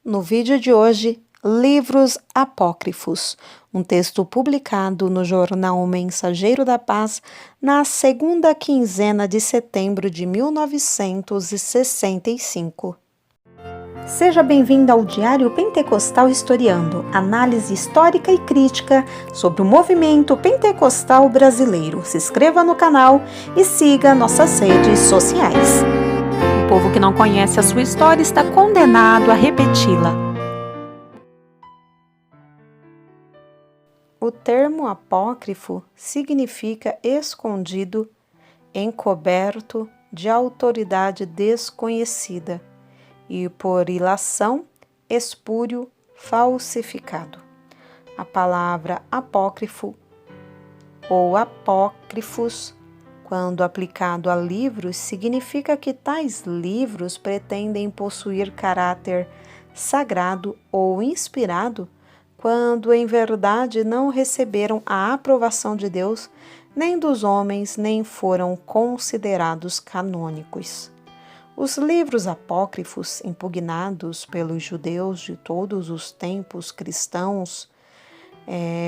No vídeo de hoje, Livros Apócrifos, um texto publicado no jornal Mensageiro da Paz na segunda quinzena de setembro de 1965. Seja bem-vindo ao Diário Pentecostal Historiando, análise histórica e crítica sobre o movimento pentecostal brasileiro. Se inscreva no canal e siga nossas redes sociais. O povo que não conhece a sua história está condenado a repeti-la. O termo apócrifo significa escondido, encoberto, de autoridade desconhecida, e por ilação, espúrio, falsificado. A palavra apócrifo ou apócrifos, quando aplicado a livros, significa que tais livros pretendem possuir caráter sagrado ou inspirado, quando em verdade não receberam a aprovação de Deus, nem dos homens, nem foram considerados canônicos. Os livros apócrifos, impugnados pelos judeus de todos os tempos cristãos,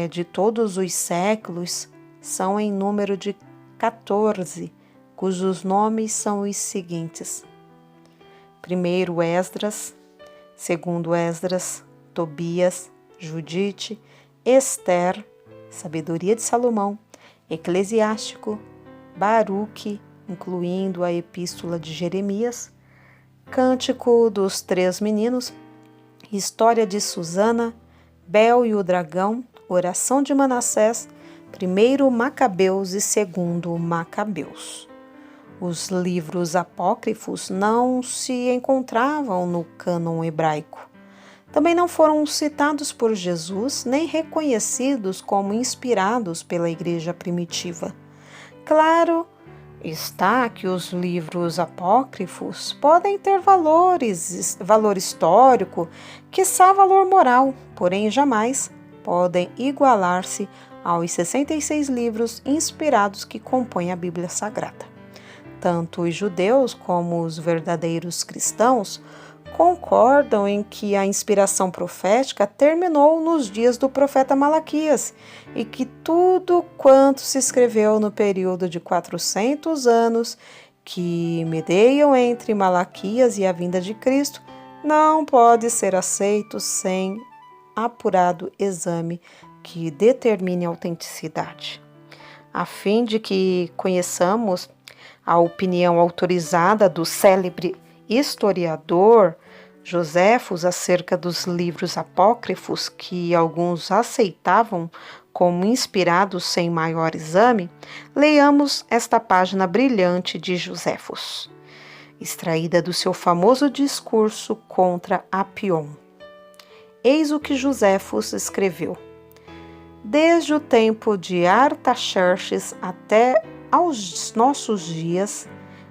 de todos os séculos, são em número de 14, cujos nomes são os seguintes: primeiro Esdras, segundo Esdras, Tobias, Judite, Ester, Sabedoria de Salomão, Eclesiástico, Baruque, incluindo a Epístola de Jeremias, Cântico dos Três Meninos, História de Susana, Bel e o Dragão, Oração de Manassés, primeiro Macabeus e segundo Macabeus. Os livros apócrifos não se encontravam no cânon hebraico. Também não foram citados por Jesus, nem reconhecidos como inspirados pela igreja primitiva. Claro está que os livros apócrifos podem ter valor histórico, quiçá valor moral, porém jamais podem igualar-se aos 66 livros inspirados que compõem a Bíblia Sagrada. Tanto os judeus como os verdadeiros cristãos concordam em que a inspiração profética terminou nos dias do profeta Malaquias e que tudo quanto se escreveu no período de 400 anos que medeiam entre Malaquias e a vinda de Cristo não pode ser aceito sem apurado exame que determine a autenticidade. A fim de que conheçamos a opinião autorizada do célebre historiador Joséfos acerca dos livros apócrifos que alguns aceitavam como inspirados sem maior exame, leiamos esta página brilhante de Joséfos, extraída do seu famoso discurso contra Apion. Eis o que Joséfos escreveu: desde o tempo de Artaxerxes até aos nossos dias,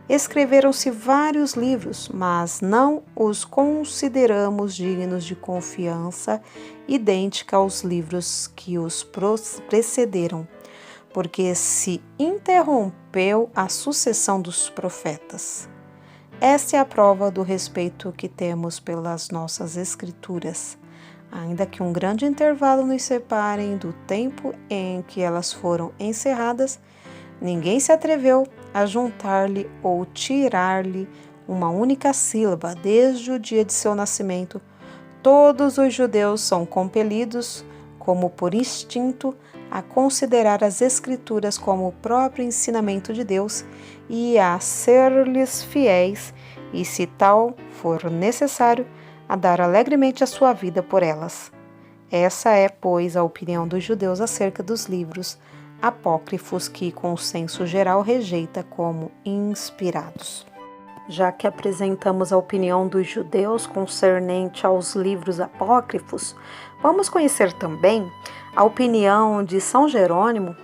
escreveram-se vários livros, mas não os consideramos dignos de confiança idêntica aos livros que os precederam, porque se interrompeu a sucessão dos profetas. Esta é a prova do respeito que temos pelas nossas escrituras, ainda que um grande intervalo nos separe do tempo em que elas foram encerradas. Ninguém se atreveu a juntar-lhe ou tirar-lhe uma única sílaba desde o dia de seu nascimento. Todos os judeus são compelidos, como por instinto, a considerar as Escrituras como o próprio ensinamento de Deus e a ser-lhes fiéis, e, se tal for necessário, a dar alegremente a sua vida por elas. Essa é, pois, a opinião dos judeus acerca dos livros apócrifos que consenso geral rejeita como inspirados. Já que apresentamos a opinião dos judeus concernente aos livros apócrifos, vamos conhecer também a opinião de São Jerônimo,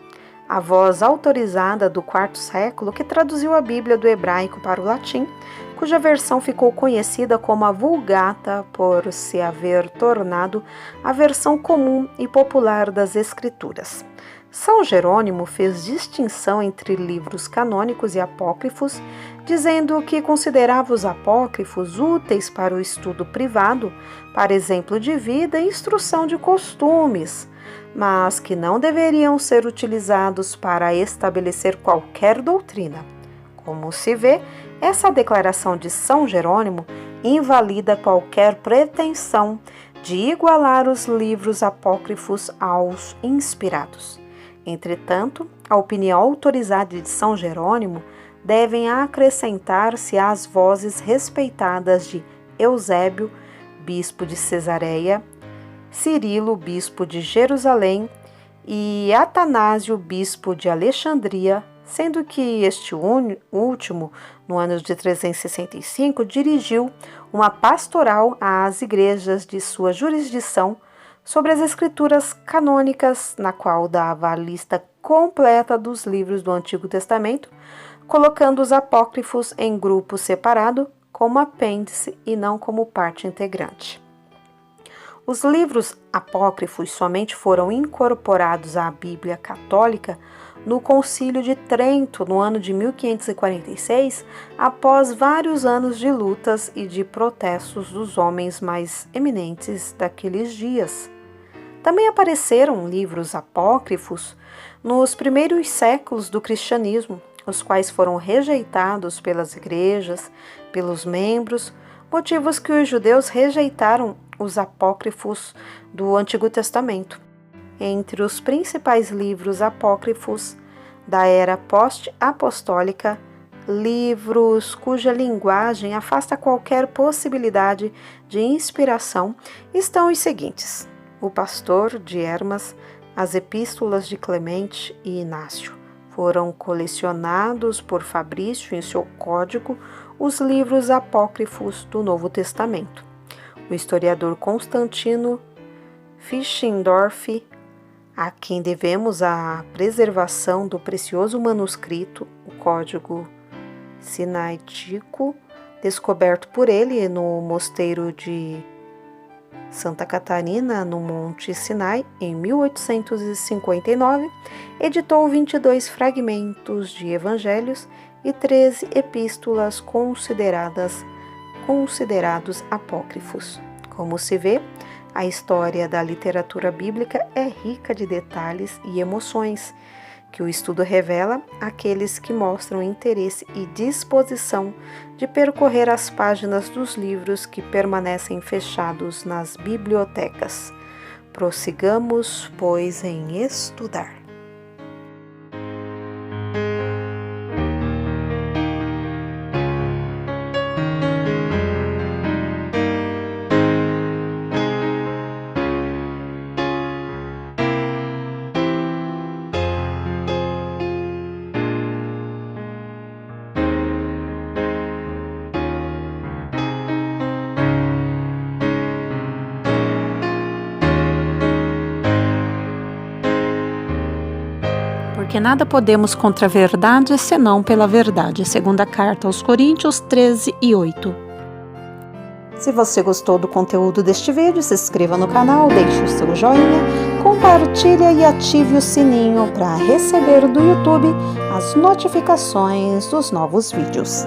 a voz autorizada do IV século que traduziu a Bíblia do hebraico para o latim, cuja versão ficou conhecida como a Vulgata por se haver tornado a versão comum e popular das Escrituras. São Jerônimo fez distinção entre livros canônicos e apócrifos, dizendo que considerava os apócrifos úteis para o estudo privado, para exemplo de vida e instrução de costumes, mas que não deveriam ser utilizados para estabelecer qualquer doutrina. Como se vê, essa declaração de São Jerônimo invalida qualquer pretensão de igualar os livros apócrifos aos inspirados. Entretanto, a opinião autorizada de São Jerônimo devem acrescentar-se às vozes respeitadas de Eusébio, bispo de Cesareia, Cirilo, bispo de Jerusalém, e Atanásio, bispo de Alexandria, sendo que este último, no ano de 365, dirigiu uma pastoral às igrejas de sua jurisdição sobre as escrituras canônicas, na qual dava a lista completa dos livros do Antigo Testamento, colocando os apócrifos em grupo separado, como apêndice e não como parte integrante. Os livros apócrifos somente foram incorporados à Bíblia Católica no Concílio de Trento, no ano de 1546, após vários anos de lutas e de protestos dos homens mais eminentes daqueles dias. Também apareceram livros apócrifos nos primeiros séculos do cristianismo, os quais foram rejeitados pelas igrejas, pelos membros, motivos que os judeus rejeitaram os apócrifos do Antigo Testamento. Entre os principais livros apócrifos da era pós-apostólica, livros cuja linguagem afasta qualquer possibilidade de inspiração, estão os seguintes: O Pastor de Hermas, as Epístolas de Clemente e Inácio. Foram colecionados por Fabrício em seu código os livros apócrifos do Novo Testamento. O historiador Constantino Fischendorf, a quem devemos a preservação do precioso manuscrito, o Código Sinaítico, descoberto por ele no mosteiro de Santa Catarina, no Monte Sinai, em 1859, editou 22 fragmentos de evangelhos e 13 epístolas considerados apócrifos. Como se vê, a história da literatura bíblica é rica de detalhes e emoções, que o estudo revela àqueles que mostram interesse e disposição de percorrer as páginas dos livros que permanecem fechados nas bibliotecas. Prossigamos, pois, em estudar. Porque nada podemos contra a verdade, senão pela verdade. Segunda carta aos Coríntios 13:8. Se você gostou do conteúdo deste vídeo, se inscreva no canal, deixe o seu joinha, compartilhe e ative o sininho para receber do YouTube as notificações dos novos vídeos.